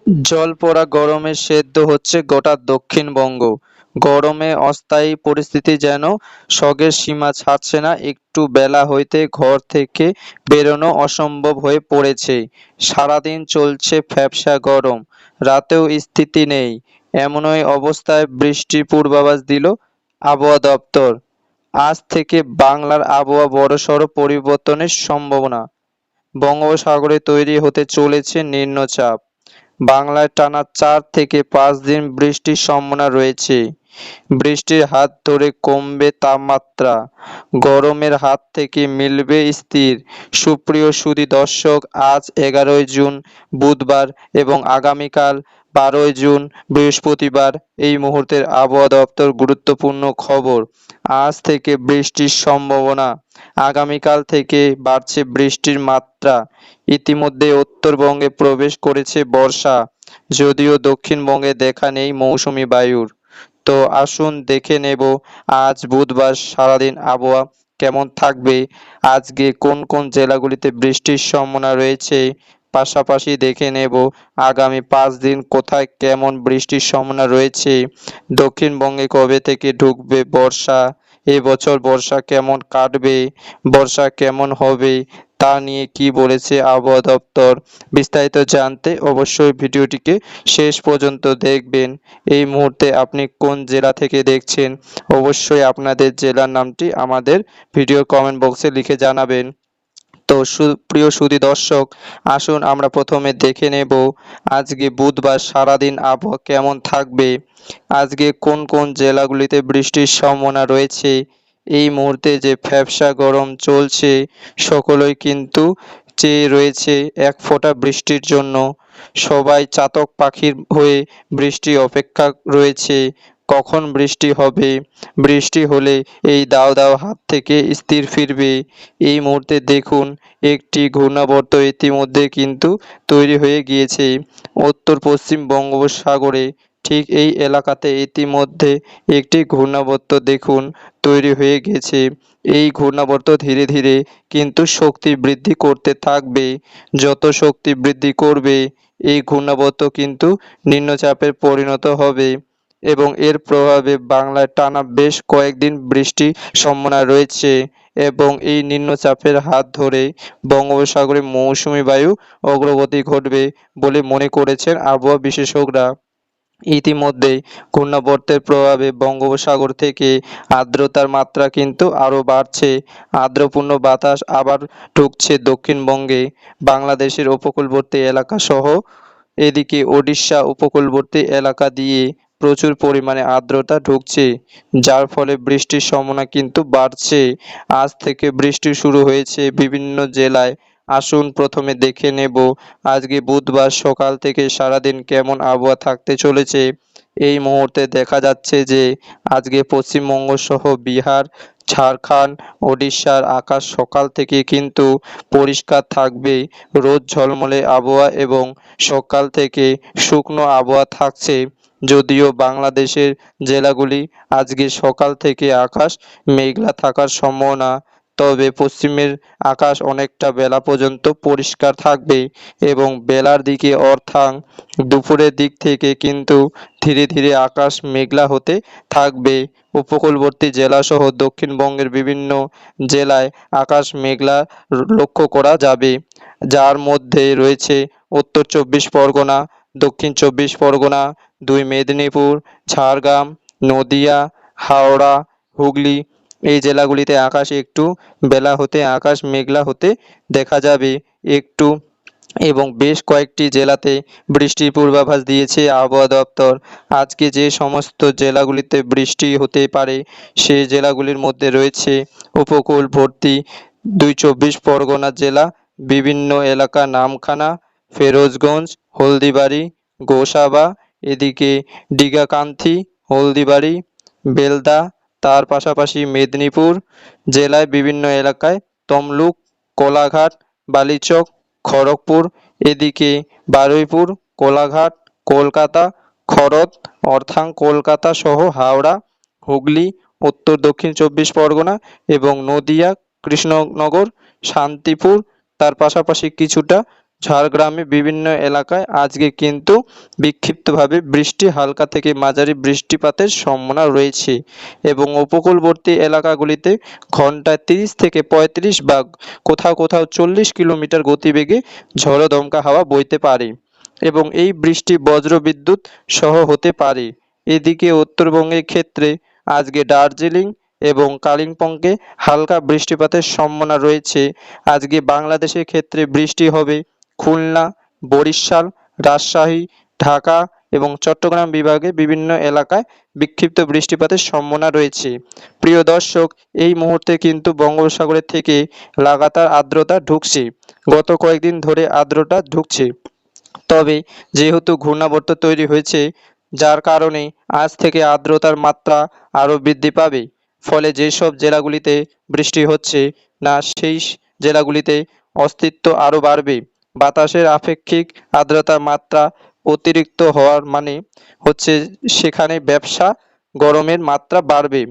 জলপোড়া গরমে সেদ্ধ হচ্ছে গোটা দক্ষিণবঙ্গ। গরমে অস্থায়ী পরিস্থিতি যেন সগের সীমা ছাড়ছে না। একটু বেলা হইতে ঘর থেকে বেরোনো অসম্ভব হয়ে পড়েছে। সারাদিন চলছে ভ্যাপসা গরম, রাতেও স্থিতি নেই। এমনই অবস্থায় বৃষ্টির পূর্বাভাস দিল আবহাওয়া দপ্তর। আজ থেকে বাংলার আবহাওয়া বড়সড় পরিবর্তনের সম্ভাবনা। বঙ্গোপসাগরে তৈরি হতে চলেছে নিম্নচাপ। বাংলায় টানা 4 থেকে 5 দিন বৃষ্টির সম্ভাবনা রয়েছে। বৃষ্টির হাত ধরে কমবে তাপমাত্রা, গরমের হাত থেকে মিলবে স্থির। সুপ্রিয় সুধী দর্শক, আজ 11ই জুন বুধবার এবং আগামীকাল 12ই জুন বৃহস্পতিবার এই মুহূর্তের আবহাওয়া দপ্তর গুরুত্বপূর্ণ খবর। আজ থেকে বৃষ্টির সম্ভাবনা, আগামীকাল থেকে বাড়ছে বৃষ্টির মাত্রা। ইতিমধ্যে উত্তরবঙ্গে প্রবেশ করেছে বর্ষা, যদিও দক্ষিণবঙ্গে দেখা নেই মৌসুমি বায়ুর। তো আসুন দেখে নেব আজ বুধবার সারাদিন আবহাওয়া কেমন থাকবে, আজকে কোন কোন জেলাগুলিতে বৃষ্টির সম্ভাবনা রয়েছে, পাশাপাশি দেখে নেব আগামী 5 দিন কোথায় কেমন বৃষ্টির সম্ভাবনা রয়েছে, দক্ষিণবঙ্গে কবে থেকে ঢুকবে বর্ষা, এবছর বর্ষা কেমন কাটবে, বর্ষা কেমন হবে, তা নিয়ে কি বলেছে আবহাওয়া দপ্তর। বিস্তারিত জানতে অবশ্যই ভিডিওটিকে শেষ পর্যন্ত দেখবেন। এই মুহূর্তে আপনি কোন জেলা থেকে দেখছেন, অবশ্যই আপনাদের জেলার নামটি আমাদের ভিডিও কমেন্ট বক্সে লিখে জানাবেন। তো সুপ্রিয় সুধী দর্শক, আসুন আমরা প্রথমে দেখে নেব আজকে বুধবার সারাদিন আবহাওয়া কেমন থাকবে, আজকে কোন কোন জেলাগুলিতে বৃষ্টির সম্ভাবনা রয়েছে। এই মুহূর্তে যে ভ্যাপসা গরম চলছে, সকলেই কিন্তু চেয়ে রয়েছে এক ফোঁটা বৃষ্টির জন্য। সবাই চাতক পাখির হয়ে বৃষ্টি অপেক্ষা রয়েছে, কখন বৃষ্টি হবে, বৃষ্টি হলে এই দাও দাও হাত থেকে স্থির ফিরবে। এই মুহূর্তে দেখুন একটি ঘূর্ণাবর্ত ইতিমধ্যে কিন্তু তৈরি হয়ে গিয়েছে উত্তর পশ্চিম বঙ্গোপসাগরে। ঠিক এই এলাকাতে ইতিমধ্যে একটি ঘূর্ণাবর্ত দেখুন তৈরি হয়ে গেছে। এই ঘূর্ণাবর্ত ধীরে ধীরে কিন্তু শক্তি বৃদ্ধি করতে থাকবে। যত শক্তি বৃদ্ধি করবে এই ঘূর্ণাবর্ত কিন্তু নিম্নচাপে পরিণত হবে এবং এর প্রভাবে বাংলায় টানা বেশ কয়েকদিন বৃষ্টির সম্ভাবনা রয়েছে এবং এই নিম্নচাপের হাত ধরে বঙ্গোপসাগরে মৌসুমি বায়ু অগ্রগতি ঘটবে বলে মনে করেছেন আবহাওয়া বিশেষজ্ঞরা। ইতিমধ্যেই ঘূর্ণাবর্তের প্রভাবে বঙ্গোপসাগর থেকে আর্দ্রতার মাত্রা কিন্তু আরও বাড়ছে। আর্দ্রপূর্ণ বাতাস আবার ঢুকছে দক্ষিণবঙ্গে, বাংলাদেশের উপকূলবর্তী এলাকা সহ। এদিকে ওড়িশা উপকূলবর্তী এলাকা দিয়ে প্রচুর পরিমাণে আর্দ্রতা ঢুকছে, যার ফলে বৃষ্টির সম্ভাবনা কিন্তু বাড়ছে। আজ থেকে বৃষ্টি শুরু হয়েছে বিভিন্ন জেলায়। আসুন প্রথমে দেখে নেব আজকে বুধবার সকাল থেকে সারাদিন কেমন আবহাওয়া থাকতে চলেছে। এই মুহূর্তে দেখা যাচ্ছে যে আজকে পশ্চিমবঙ্গ সহ বিহার, ঝাড়খণ্ড, ওড়িশার আকাশ সকাল থেকে কিন্তু পরিষ্কার থাকবে। রোদ ঝলমলে আবহাওয়া এবং সকাল থেকে শুকনো আবহাওয়া থাকছে। যদিও বাংলাদেশের জেলাগুলি আজকে সকাল থেকে আকাশ মেঘলা থাকার সম্ভাবনা, তবে পশ্চিমের আকাশ অনেকটা বেলা পর্যন্ত পরিষ্কার থাকবে এবং বেলার দিকে অর্থাৎ দুপুরের দিক থেকে কিন্তু ধীরে ধীরে আকাশ মেঘলা হতে থাকবে। উপকূলবর্তী জেলাসহ দক্ষিণবঙ্গের বিভিন্ন জেলায় আকাশ মেঘলা লক্ষ্য করা যাবে, যার মধ্যে রয়েছে উত্তর 24 পরগনা, দক্ষিণ 24 পরগনা, 2 মেদিনীপুর, ঝাড়গ্রাম, নদিয়া, হাওড়া, হুগলি। এই জেলাগুলিতে আকাশ একটু বেলা হতে আকাশ মেঘলা হতে দেখা যাবে একটু, এবং বেশ কয়েকটি জেলাতে বৃষ্টির পূর্বাভাস দিয়েছে আবহাওয়া দপ্তর। আজকে যে সমস্ত জেলাগুলিতে বৃষ্টি হতে পারে সেই জেলাগুলির মধ্যে রয়েছে উপকূলবর্তী 2 চব্বিশ পরগনা জেলা, বিভিন্ন এলাকা নামখানা, ফেরোজগঞ্জ, হলদিবাড়ি, গোসাবা, এদিকে ডিগাকান্থি, হলদিবাড়ি, বেলদা, তার পাশাপাশি মেদিনীপুর জেলায় বিভিন্ন এলাকায় তমলুক, কোলাঘাট, বালিচক, খড়গপুর, এদিকে বারুইপুর, কোলাঘাট, কলকাতা, খড়দ অর্থাৎ কলকাতা সহ হাওড়া, হুগলি, উত্তর দক্ষিণ 24 পরগনা এবং নদিয়া, কৃষ্ণনগর, শান্তিপুর, তার পাশাপাশি কিছুটা ঝাড়গ্রামে বিভিন্ন এলাকায় আজকে কিন্তু বিক্ষিপ্তভাবে বৃষ্টি, হালকা থেকে মাঝারি বৃষ্টিপাতের সম্ভাবনা রয়েছে এবং উপকূলবর্তী এলাকাগুলিতে ঘন্টায় 30 থেকে 35 বা কোথাও কোথাও 40 কিলোমিটার গতিবেগে ঝড়ো দমকা হাওয়া বইতে পারে এবং এই বৃষ্টি বজ্রবিদ্যুৎ সহ হতে পারে। এদিকে উত্তরবঙ্গের ক্ষেত্রে আজকে দার্জিলিং এবং কালিম্পংয়ে হালকা বৃষ্টিপাতের সম্ভাবনা রয়েছে। আজকে বাংলাদেশের ক্ষেত্রে বৃষ্টি হবে খুলনা, বরিশাল, রাজশাহী, ঢাকা এবং চট্টগ্রাম বিভাগে বিভিন্ন এলাকায় বিক্ষিপ্ত বৃষ্টিপাতের সম্ভাবনা রয়েছে। প্রিয় দর্শক, এই মুহূর্তে কিন্তু বঙ্গোপসাগরের থেকে লাগাতার আর্দ্রতা ঢুকছে। গত কয়েকদিন ধরে আর্দ্রতা ঢুকছে, তবে যেহেতু ঘূর্ণাবর্ত তৈরি হয়েছে, যার কারণে আজ থেকে আর্দ্রতার মাত্রা আরও বৃদ্ধি পাবে। ফলে যেসব জেলাগুলিতে বৃষ্টি হচ্ছে না সেই জেলাগুলিতে অস্তিত্ব আরও বাড়বে। বাতাসের আপেক্ষিক আর্দ্রতার মাত্রা অতিরিক্ত হওয়ার মানে হচ্ছে সেখানে ব্যবসা গরমের মাত্রা বাড়বে,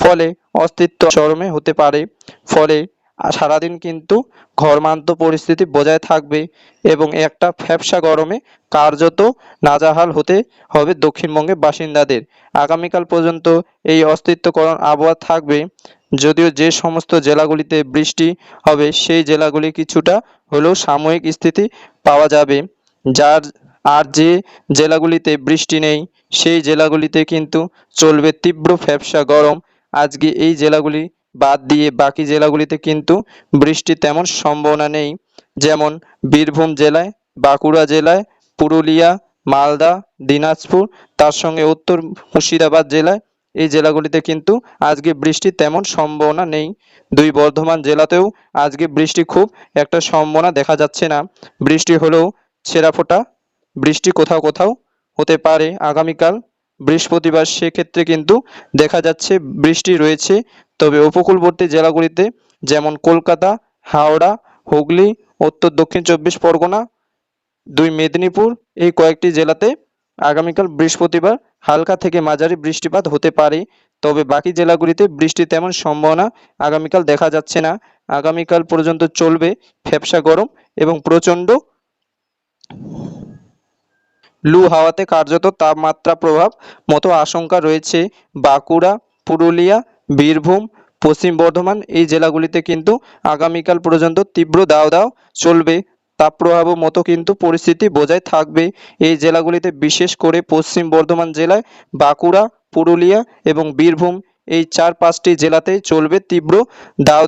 ফলে অস্তিত্ব চরমে হতে পারে। ফলে সারাদিন কিন্তু ঘরমান্ত পরিস্থিতি বজায় থাকবে এবং একটা ভ্যাপসা গরমে কার্যত নাজেহাল হতে হবে দক্ষিণবঙ্গের বাসিন্দাদের। আগামীকাল পর্যন্ত এই অস্তিত্বকরণ আবহাওয়া থাকবে, যদিও যে সমস্ত জেলাগুলিতে বৃষ্টি হবে সেই জেলাগুলি কিছুটা হলেও সাময়িক স্থিতি পাওয়া যাবে। আর যে জেলাগুলিতে বৃষ্টি নেই সেই জেলাগুলিতে কিন্তু চলবে তীব্র ভ্যাপসা গরম। আজকে এই জেলাগুলি বাদ দিয়ে বাকি জেলাগুলিতে কিন্তু বৃষ্টির তেমন সম্ভাবনা নেই। যেমন বীরভূম জেলায়, বাঁকুড়া জেলায়, পুরুলিয়া, মালদা, দিনাজপুর, তার সঙ্গে উত্তর মুর্শিদাবাদ জেলায়, এই জেলাগুলিতে কিন্তু আজকে বৃষ্টির তেমন সম্ভাবনা নেই। দুই বর্ধমান জেলাতেও আজকে বৃষ্টি খুব একটা সম্ভাবনা দেখা যাচ্ছে না। বৃষ্টি হলেও ছেঁড়াফোঁটা বৃষ্টি কোথাও কোথাও হতে পারে আগামীকাল বৃহস্পতিবার, সেক্ষেত্রে কিন্তু দেখা যাচ্ছে বৃষ্টি রয়েছে। তবে উপকূলবর্তী জেলাগুলিতে যেমন কলকাতা, হাওড়া, হুগলি, উত্তর দক্ষিণ চব্বিশ পরগনা, দুই মেদিনীপুর, এই কয়েকটি জেলাতে আগামীকাল বৃহস্পতিবার হালকা থেকে মাঝারি বৃষ্টিপাত হতে পারে। তবে বাকি জেলাগুলিতে বৃষ্টির তেমন সম্ভাবনা আগামীকাল দেখা যাচ্ছে না। আগামীকাল পর্যন্ত চলবে ভ্যাপসা গরম এবং প্রচণ্ড লু হাওয়াতে কার্যত তাপমাত্রা প্রভাব মতো আশঙ্কা রয়েছে। বাঁকুড়া, পুরুলিয়া, বীরভূম, পশ্চিম বর্ধমান এই জেলাগুলিতে কিন্তু আগামীকাল পর্যন্ত তীব্র দাও চলবে। তাপপ্রবাহ মতো কিন্তু পরিস্থিতি বজায় থাকবে এই জেলাগুলিতে, বিশেষ করে পশ্চিম বর্ধমান জেলায়, বাঁকুড়া, পুরুলিয়া এবং বীরভূম এই 4-5টি জেলাতেই চলবে তীব্র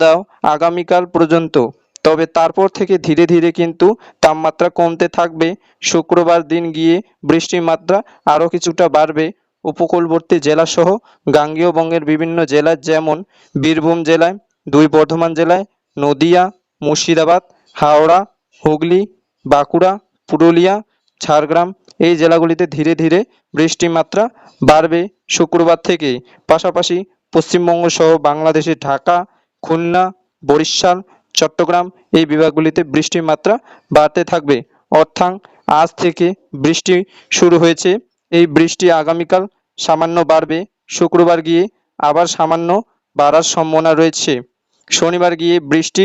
দাও আগামীকাল পর্যন্ত। তবে তারপর থেকে ধীরে ধীরে কিন্তু তাপমাত্রা কমতে থাকবে। শুক্রবার দিন গিয়ে বৃষ্টির মাত্রা আরও কিছুটা বাড়বে। উপকূলবর্তী জেলাসহ গাঙ্গেয় বঙ্গের বিভিন্ন জেলায় যেমন বীরভূম জেলায়, দুই বর্ধমান জেলায়, নদিয়া, মুর্শিদাবাদ, হাওড়া, হুগলি, বাঁকুড়া, পুরুলিয়া, ঝাড়গ্রাম এই জেলাগুলিতে ধীরে ধীরে বৃষ্টির মাত্রা বাড়বে শুক্রবার থেকে। পাশাপাশি পশ্চিমবঙ্গ সহ বাংলাদেশের ঢাকা, খুলনা, বরিশাল, চট্টগ্রাম এই বিভাগগুলিতে বৃষ্টির মাত্রা বাড়তে থাকবে। অর্থাৎ আজ থেকে বৃষ্টি শুরু হয়েছে, এই বৃষ্টি আগামীকাল সামান্য বাড়বে, শুক্রবার গিয়ে আবার সামান্য বাড়ার সম্ভাবনা রয়েছে। শনিবার গিয়ে বৃষ্টি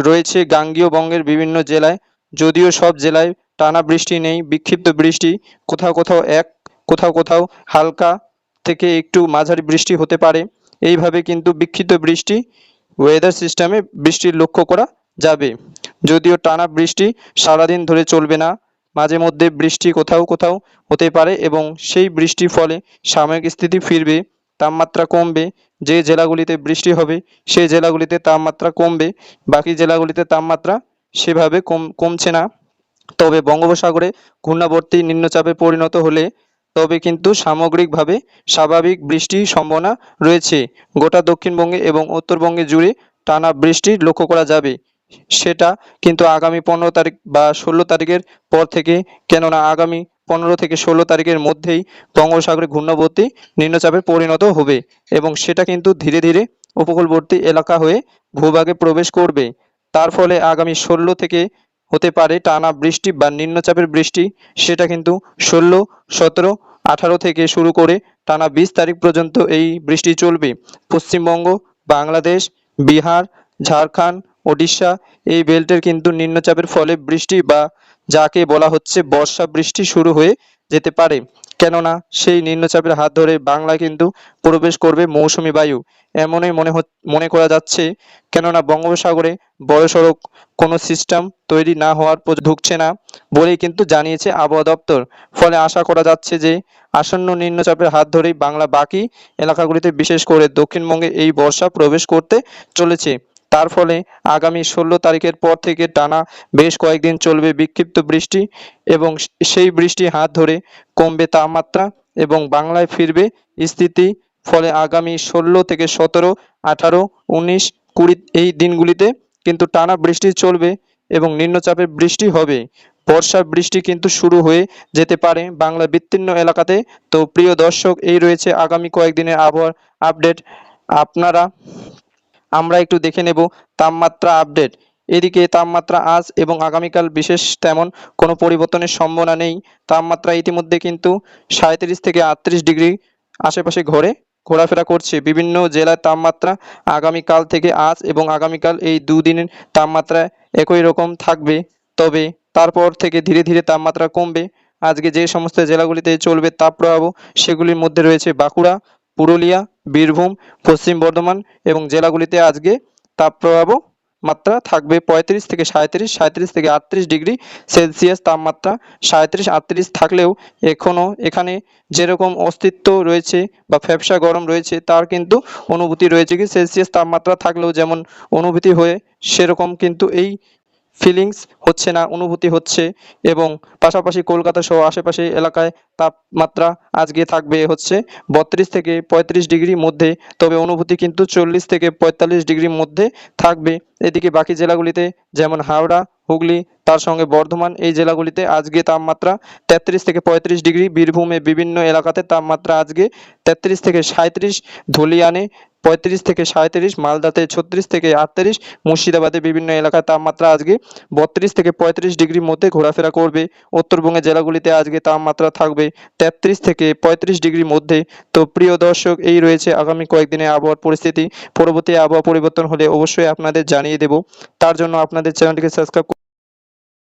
রয়েছে গাঙ্গেয় বঙ্গের বিভিন্ন জেলায়, যদিও সব জেলায় টানা বৃষ্টি নেই, বিক্ষিপ্ত বৃষ্টি কোথাও কোথাও কোথাও কোথাও হালকা থেকে একটু মাঝারি বৃষ্টি হতে পারে। এইভাবে কিন্তু বিক্ষিপ্ত বৃষ্টি ওয়েদার সিস্টেমে বৃষ্টির লক্ষ্য করা যাবে, যদিও টানা বৃষ্টি সারাদিন ধরে চলবে না, মাঝে মধ্যে বৃষ্টি কোথাও কোথাও হতে পারে এবং সেই বৃষ্টির ফলে সাময়িক স্থিতি ফিরবে, তাপমাত্রা কমবে। যে জেলাগুলিতে বৃষ্টি হবে সেই জেলাগুলিতে তাপমাত্রা কমবে, বাকি জেলাগুলিতে তাপমাত্রা সেভাবে কমছে না। তবে বঙ্গোপসাগরে ঘূর্ণাবর্তী নিম্নচাপে পরিণত হলে তবে কিন্তু সামগ্রিকভাবে স্বাভাবিক বৃষ্টির সম্ভাবনা রয়েছে। গোটা দক্ষিণবঙ্গে এবং উত্তরবঙ্গে জুড়ে টানা বৃষ্টি লক্ষ্য করা যাবে, সেটা কিন্তু আগামী 15 তারিখ বা 16 তারিখের পর থেকে, কেননা আগামী 15 থেকে 16 তারিখের মধ্যেই বঙ্গোপসাগরে ঘূর্ণাবর্তী নিম্নচাপে পরিণত হবে এবং সেটা কিন্তু ধীরে ধীরে উপকূলবর্তী এলাকা হয়ে ভূভাগে প্রবেশ করবে। তার ফলে আগামী 16 থেকে হতে পারে টানা বৃষ্টি বা নিম্নচাপের বৃষ্টি, সেটা কিন্তু 16, 17, 18 থেকে শুরু করে টানা 20 তারিখ পর্যন্ত এই বৃষ্টি চলবে। পশ্চিমবঙ্গ, বাংলাদেশ, বিহার, ঝাড়খণ্ড, ওড়িশা এই বেল্টের কিন্তু নিম্নচাপের ফলে বৃষ্টি বা যাকে বলা হচ্ছে বর্ষা বৃষ্টি শুরু হয়ে যেতে পারে, কেননা সেই নিম্নচাপের হাত ধরে বাংলায় কিন্তু প্রবেশ করবে মৌসুমী বায়ু। এমনই মনে করা যাচ্ছে, কেননা বঙ্গোপসাগরে বড়সড় কোনো সিস্টেম তৈরি না হওয়ার ঢুকছে না বলেই কিন্তু জানিয়েছে আবহাওয়া দপ্তর। ফলে আশা করা যাচ্ছে যে আসন্ন নিম্নচাপের হাত ধরেই বাংলা বাকি এলাকাগুলিতে, বিশেষ করে দক্ষিণবঙ্গে এই বর্ষা প্রবেশ করতে চলেছে। তার ফলে আগামী 16 তারিখের পর থেকে টানা বেশ কয়েকদিন চলবে বিক্ষিপ্ত বৃষ্টি, এবং সেই বৃষ্টির হাত ধরে কমবে তাপমাত্রা এবং বাংলায় ফিরবে স্থিতি। ফলে আগামী 16 থেকে 17, 18, 19, 20 এই দিনগুলিতে কিন্তু টানা বৃষ্টি চলবে এবং নিম্নচাপের বৃষ্টি হবে। বর্ষার বৃষ্টি কিন্তু শুরু হয়ে যেতে পারে বাংলা বিস্তীর্ণ এলাকাতে। তো প্রিয় দর্শক, এই রয়েছে আগামী কয়েকদিনের আবহাওয়ার আপডেট। আমরা একটু দেখে নেব তাপমাত্রা আপডেট। এদিকে তাপমাত্রা আজ এবং আগামীকাল বিশেষ তেমন কোনো পরিবর্তনের সম্ভাবনা নেই। তাপমাত্রা ইতিমধ্যে কিন্তু 37 থেকে 38 ডিগ্রি আশেপাশে ঘোরাফেরা করছে। বিভিন্ন জেলার তাপমাত্রা আগামীকাল থেকে আজ এবং আগামীকাল এই দুদিনের তাপমাত্রা একই রকম থাকবে, তবে তারপর থেকে ধীরে ধীরে তাপমাত্রা কমবে। আজকে যে সমস্ত জেলাগুলিতে চলবে তাপপ্রবাহ সেগুলির মধ্যে রয়েছে বাঁকুড়া, পুরুলিয়া, বীরভূম, পশ্চিম বর্ধমান এবং জেলাগুলিতে আজকে তাপপ্রবাহ মাত্রা থাকবে 35 থেকে 37, 37 থেকে 38 ডিগ্রি সেলসিয়াস তাপমাত্রা। 37, 38 থাকলেও এখনও এখানে যেরকম অস্তিত্ব রয়েছে বা ফ্যাপসা গরম রয়েছে, তার কিন্তু অনুভূতি রয়েছে। কি সেলসিয়াস তাপমাত্রা থাকলেও যেমন অনুভূতি হয়ে, সেরকম কিন্তু এই ফিলিংস হচ্ছে না, অনুভূতি হচ্ছে। এবং পাশাপাশি কলকাতা সহ আশেপাশে এলাকায় তাপমাত্রা আজকে থাকবে হচ্ছে 32 থেকে 35 ডিগ্রির মধ্যে, তবে অনুভূতি কিন্তু 40 থেকে 45 ডিগ্রির মধ্যে থাকবে। এদিকে বাকি জেলাগুলিতে যেমন হাওড়া, হুগলি, তার সঙ্গে বর্ধমান এই জেলাগুলিতে আজকে তাপমাত্রা 33 থেকে 35 ডিগ্রি। বীরভূমে বিভিন্ন এলাকাতে তাপমাত্রা আজকে 33 থেকে 37, ধুলিয়ানে 35 থেকে 37, মালদাতে 36 থেকে 38, মুর্শিদাবাদে বিভিন্ন এলাকায় তাপমাত্রা আজকে 32 থেকে 35 ডিগ্রির মধ্যে ঘোরাফেরা করবে। উত্তরবঙ্গের জেলাগুলিতে আজকে তাপমাত্রা থাকবে 33 থেকে 35 ডিগ্রির মধ্যে। তো প্রিয় দর্শক, এই রয়েছে আগামী কয়েকদিনের আবহাওয়ার পরিস্থিতি। পরবর্তী আবহাওয়া পরিবর্তন হলে অবশ্যই আপনাদের জানিয়ে দেব। তার জন্য আপনাদের চ্যানেলটিকে সাবস্ক্রাইব